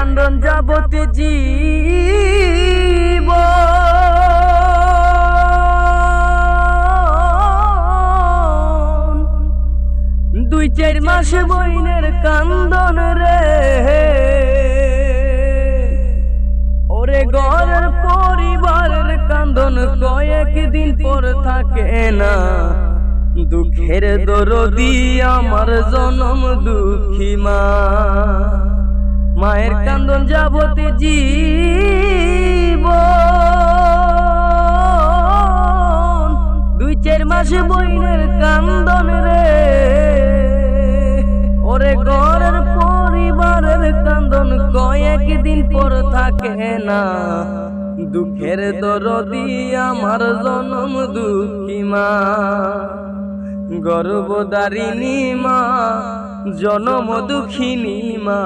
কান্দন যাবতে জীব দুই চার মাস বইনের কান্দন রে ওরে ঘরের পরিবারের কান্দন কয়েকদিন পর থাকে না দুঃখের দরদি আমার জনম দুঃখী মা মায়ের কান্দন যাবতে জীব দুই চার মাস বইনের কান্দন রে ওরে ঘরের পরিবারের কান্দন কয়েকদিন পর থাকে না দুঃখের দরদি আমার জনম দুঃখী মা গর্ভধারিণী মা জনম দুঃখিনী মা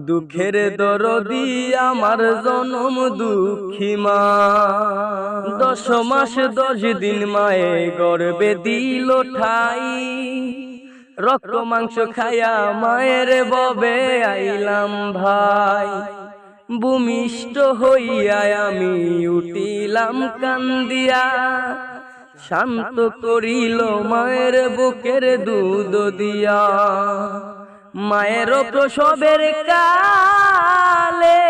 দুঃখের দরদি আমার জনম দুঃখী মা 10 মাস 10 দিন মায়ে গর্ভে দিল ঠাই রক্ত মাংস খায়া মায়ের ববে আইলাম ভাই ভূমিষ্ঠ হইয়া আমি উঠিলাম কান্দিয়া শান্ত করিল মায়ের বুকের দুধ দিয়া মায়ের প্রসবের কালে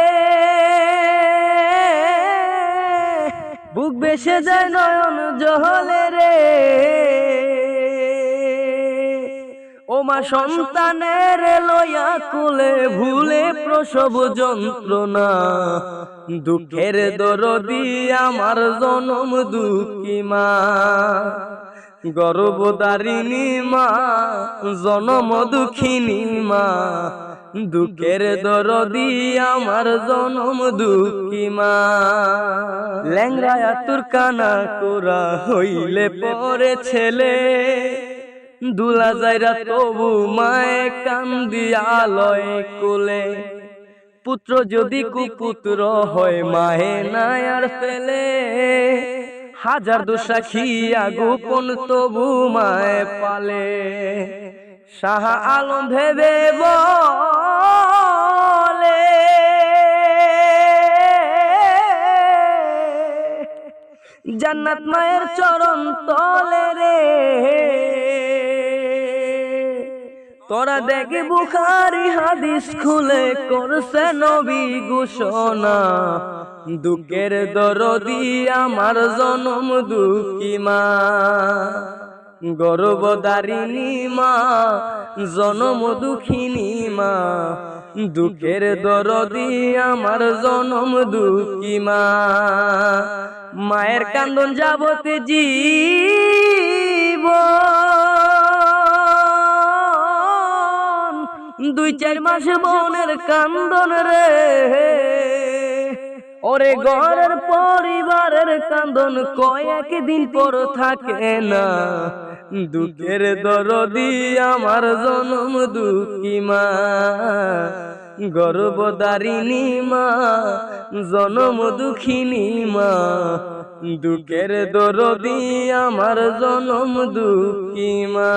বুক বেসে যায় নয়ন জহলে রে ও মা সন্তানের লইয়া কুলে ভুলে প্রসব যন্ত্রণা দুঃখের দরদি আমার জনম দুঃখী মা গর্ভধারিণী মা জনম দুঃখিনী মা দুঃখের দরদি আমার জনম দুঃখী মা ল্যাংড়ায়া তোর কানা কোরা হইলে পরে ছেলে দুলা যাইরা তবু মায়ে কান্দিয়া লয় কোলে পুত্র যদি কুপুত্র হয় মায়ে নাই আর ফেলে হাজার দোষা খিয়া গোপন তবু মায়ে পালে শাহ আলম ভেবে বলে জান্নাত মায়ের চরণ তলে রে তোরা দেখি বুখারী হাদিস খুলে করছে নবী ঘোষণা দুঃখের দরদি আমার জনম দুঃখী মা গর্ভধারিণী মা জনম দুঃখিনী মা দুঃখের দরদি আমার জনম দুঃখী মা মায়ের কান্দন যাবতে জীব দুই চার মাস বোনের কান্দন রে ওরে ঘরের পরিবারের কান্দন কয়েকদিন পর থাকে না দুঃখের দরদি আমার জনম দুঃখী মা গর্ভধারিণী মা জনম দুঃখিনী মা দুঃখের দরদি আমার জনম দুঃখী মা।